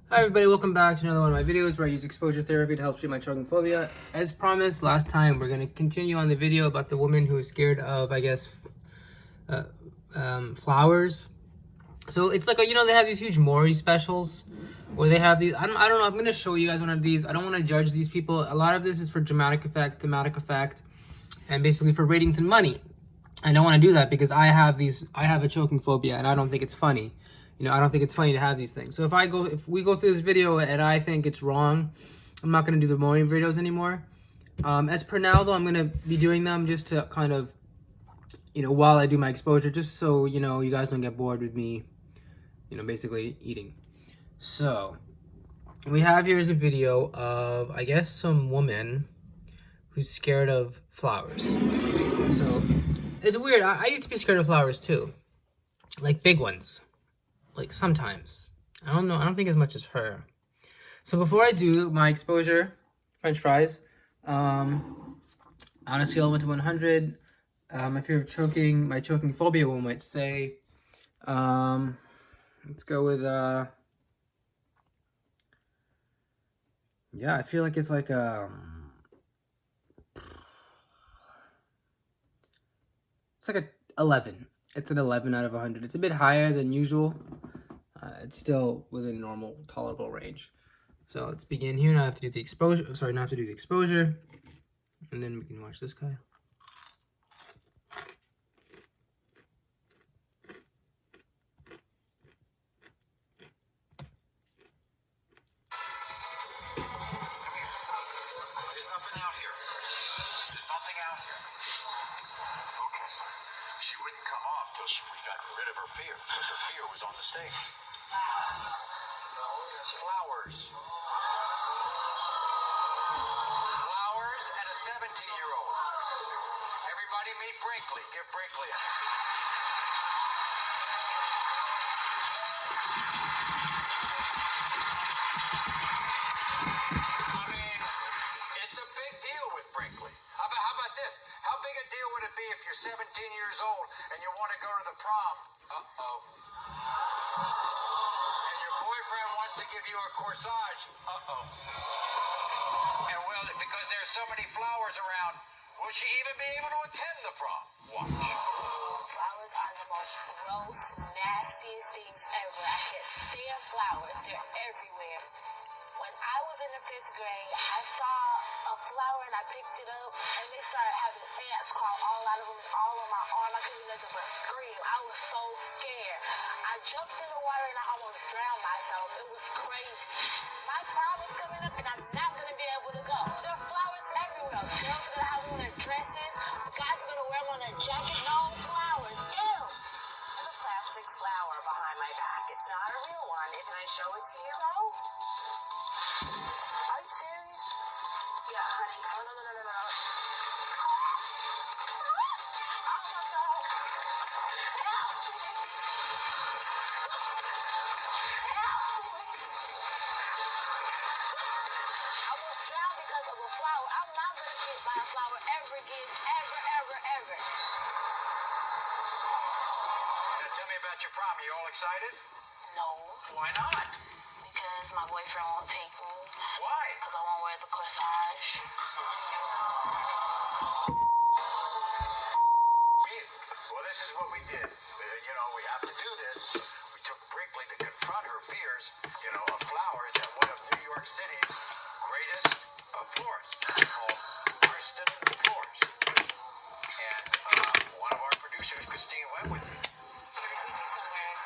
Hi everybody, welcome back to another one of my videos where I use exposure therapy to help treat my choking phobia. As promised last time, we're going to continue on the video about the woman who is scared of, I guess, flowers. So it's like, they have these huge Maury specials where they have these, I don't know, I'm going to show you guys one of these. I don't want to judge these people. A lot of this is for dramatic effect, thematic effect, and basically for ratings and money. I don't want to do that because I have a choking phobia and I don't think it's funny. I don't think it's funny to have these things. So if we go through this video and I think it's wrong, I'm not going to do the morning videos anymore. As per now though, I'm going to be doing them just to kind of, while I do my exposure, just so, you guys don't get bored with me, basically eating. So we have here is a video of, I guess, some woman who's scared of flowers. So it's weird. I used to be scared of flowers too, like big ones. Like sometimes. I don't know. I don't think as much as her. So before I do my exposure, French fries, on a scale of 1 to 100, my fear of choking, my choking phobia, one might say, let's go with, yeah, I feel like it's like, it's like a 11. It's an 11 out of 100. It's a bit higher than usual. It's still within normal, tolerable range. So let's begin here. Now I have to do the exposure. Sorry, now I have to do the exposure. And then we can watch this guy. There's nothing out here. There's nothing out here. Okay. She wouldn't come off till we got rid of her fear, because her fear was on the stake. Flowers. Flowers and a 17-year-old. Everybody meet Brinkley. Give Brinkley a hand. I mean, it's a big deal with Brinkley. How about this? How big a deal would it be if you're 17 years old and you want to go to the prom? Uh-oh. And your boyfriend wants to give you a corsage. Uh-oh. And well, because there's so many flowers around, will she even be able to attend the prom? Watch. Flowers are the most gross, nastiest things ever. I can't stand flowers. They're everywhere. When I was in the 5th grade, I saw a flower and I picked it up and they started having ants crawl all out of them and all on my arm. I couldn't do nothing but scream. I was so scared. I jumped in the water and I almost drowned myself. It was crazy. My prom is coming up and I'm not going to be able to go. There are flowers everywhere. Girls are going to have them on their dresses. Guys are going to wear them on their jacket. No flowers. Ew. There's a plastic flower behind my back. It's not a real one. Can I show it to you? No. Are you serious? Yeah, honey. Oh, no. Oh, my God. I was drowned because of a flower. I'm not going to get by a flower ever again. Ever. Now tell me about your prom. Are you all excited? No. Why not? Because my boyfriend won't take me. Why? Because I won't wear the corsage. Well, this is what we did. We have to do this. We took Brinkley to confront her fears, of flowers at one of New York City's greatest florists called Marston Florist. And one of our producers, Christine, went with you. I'm going to take you somewhere.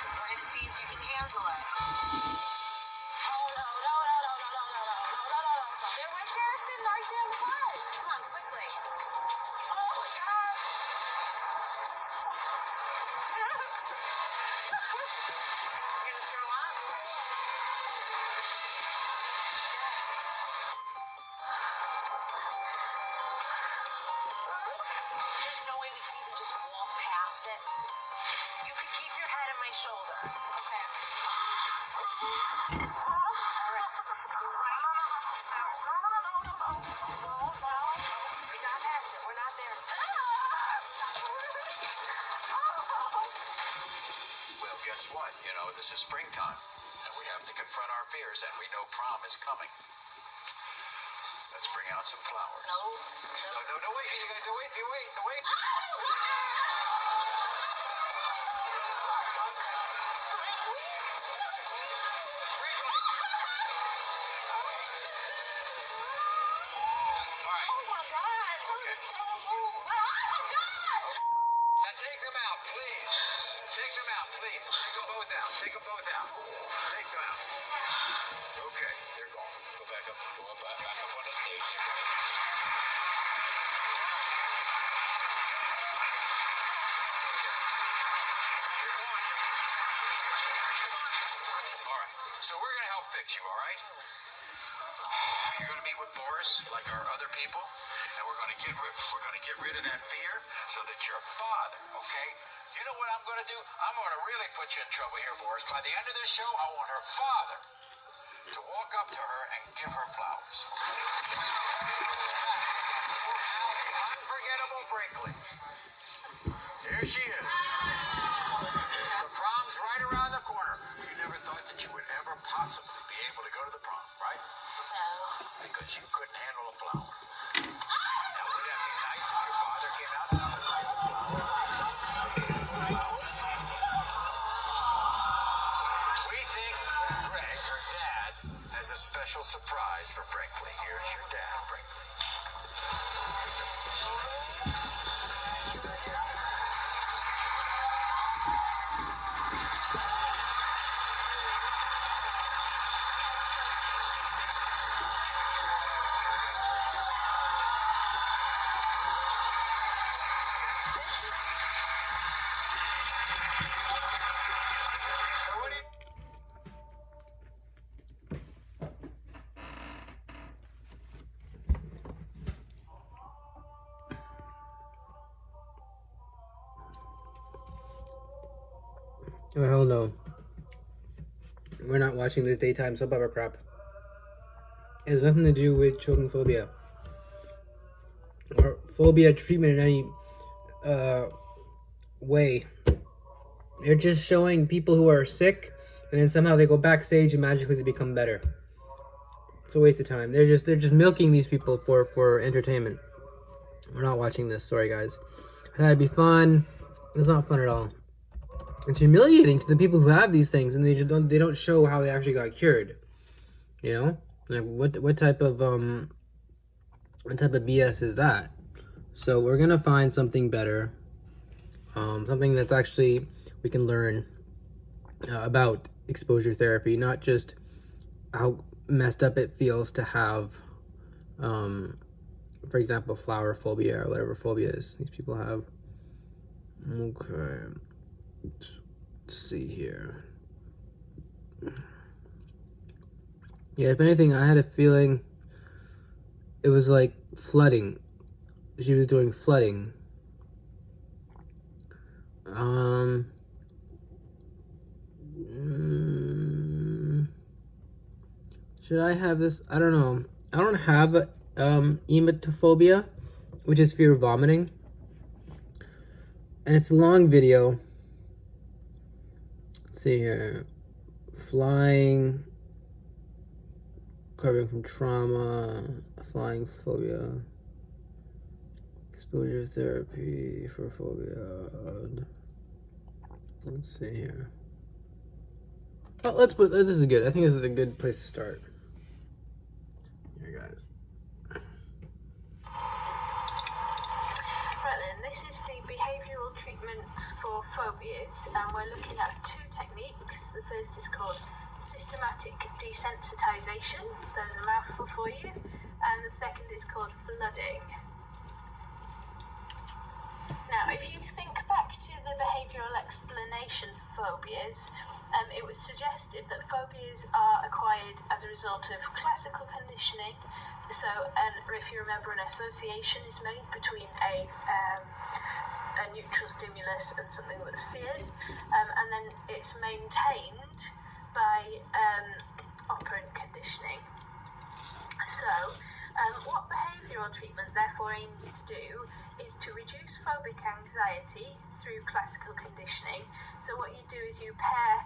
We're going to see if you can handle it. Oh, no. They're right there sitting right there in the bus. Come on, quickly. Oh, my God. You're going to throw up? There's no way we can even just walk past it. You could keep your head on my shoulder. Okay. All right. We're not past it. We're not there. Well, guess what? This is springtime, and we have to to confront our fears, and we know prom is coming. Let's bring out some flowers. No. No, wait. You gotta wait. Oh my God! Don't move! Oh my God! Now take them out, please. Take them out, please. Take them both out. Take them out. Okay, they're gone. Go back up. Back up on the stage. You're gone, Joe. Come on. All right. So we're gonna help fix you. All right. You're gonna meet with Boris, like our other people, and we're gonna get rid of that fear, so that your father, okay? You know what I'm gonna do? I'm gonna really put you in trouble here, Boris. By the end of this show, I want her father to walk up to her and give her flowers. Unforgettable Brinkley. There she is. The prom's right around the corner. You never thought that you would ever possibly be able to go to the prom, right? No. Because you couldn't handle a flower. Now, would that be nice if your father came out and gave a flower? We think Greg, her dad, has a special surprise for Brinkley. Here's your dad, Brinkley. So what do you... Oh, hell no. We're not watching this daytime soap opera crap. It has nothing to do with children phobia. Or phobia treatment in any way. They're just showing people who are sick, and then somehow they go backstage and magically they become better. It's a waste of time. They're just milking these people for entertainment. We're not watching this. Sorry, guys. I thought it'd be fun. It's not fun at all. It's humiliating to the people who have these things, and they don't show how they actually got cured. You know, like what type of BS is that? So we're gonna find something better, something that's actually we can learn about exposure therapy, not just how messed up it feels to have, for example, flower phobia or whatever phobia is these people have. Okay. Let's see here. Yeah, if anything, I had a feeling it was like flooding. She was doing flooding. Should I have this? I don't know. I don't have emetophobia, which is fear of vomiting. And it's a long video. Let's see here. Flying, recovering from trauma, flying phobia, exposure therapy for phobia. Let's see here. Oh, this is good. I think this is a good place to start. Here, guys. Right then, this is the behavioural treatment for phobias, and we're looking at two techniques. The first is called systematic desensitization. There's a mouthful for you. And the second is called flooding. Now, if you think back to the behavioural explanation for phobias, it was suggested that phobias are acquired as a result of classical conditioning. So, and if you remember, an association is made between a neutral stimulus and something that's feared, and then it's maintained by operant conditioning. So, what behavioural treatment therefore aims to do is to reduce phobic anxiety through classical conditioning. So what you do is you pair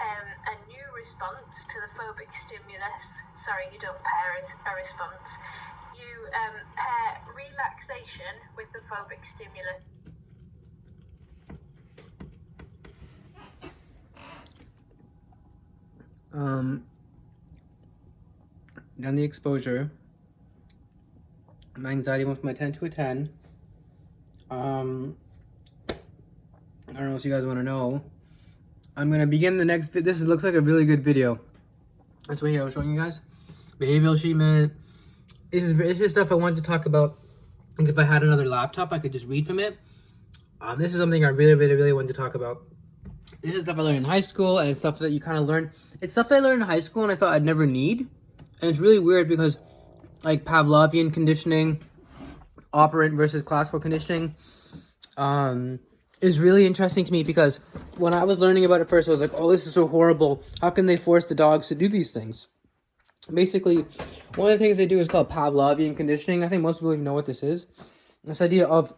a new response to the phobic stimulus. Sorry, you don't pair a response. You pair relaxation with the phobic stimulus. Done the exposure. My anxiety went from a 10 to a 10. I don't know if you guys want to know. I'm going to begin the next This looks like a really good video. That's what I was showing you guys. Behavioral treatment. This is stuff I wanted to talk about. I think if I had another laptop, I could just read from it. This is something I really wanted to talk about. This is stuff I learned in high school, and it's stuff that you kind of learn. It's stuff that I learned in high school, and I thought I'd never need. And it's really weird because, like, Pavlovian conditioning, operant versus classical conditioning, is really interesting to me because when I was learning about it first, I was like, oh, this is so horrible. How can they force the dogs to do these things? Basically, one of the things they do is called Pavlovian conditioning. I think most people know what this is. This idea of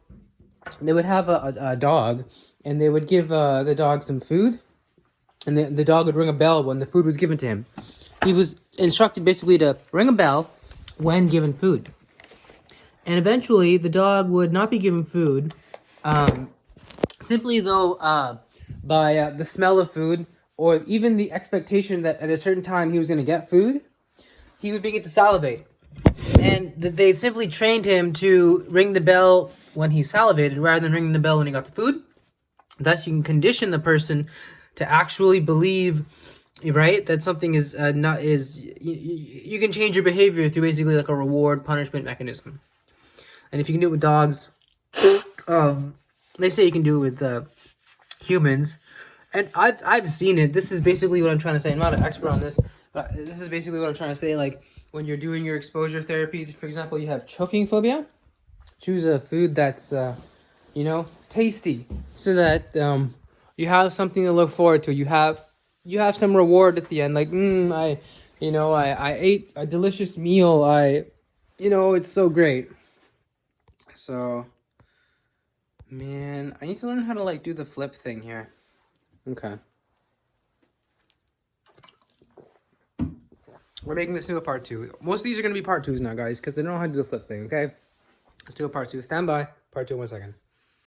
they would have a dog, and they would give the dog some food, and the dog would ring a bell when the food was given to him. He was instructed basically to ring a bell when given food. And eventually, the dog would not be given food, simply though by the smell of food, or even the expectation that at a certain time he was going to get food, he would begin to salivate. And they simply trained him to ring the bell when he salivated rather than ringing the bell when he got the food. Thus, you can condition the person to actually believe, right, that something is you can change your behavior through basically like a reward punishment mechanism. And if you can do it with dogs, they say you can do it with humans. And I've seen it. This is basically what I'm trying to say. I'm not an expert on this, but this is basically what I'm trying to say. Like, when you're doing your exposure therapies, for example, you have choking phobia. Choose a food that's, tasty, so that you have something to look forward to. You have some reward at the end. Like, I ate a delicious meal. It's so great. So, man, I need to learn how to like do the flip thing here. Okay. We're making this into a part 2. Most of these are going to be part 2s now, guys, because they don't know how to do the flip thing, okay? Let's do a part 2. Stand by. Part 2 in 1 second.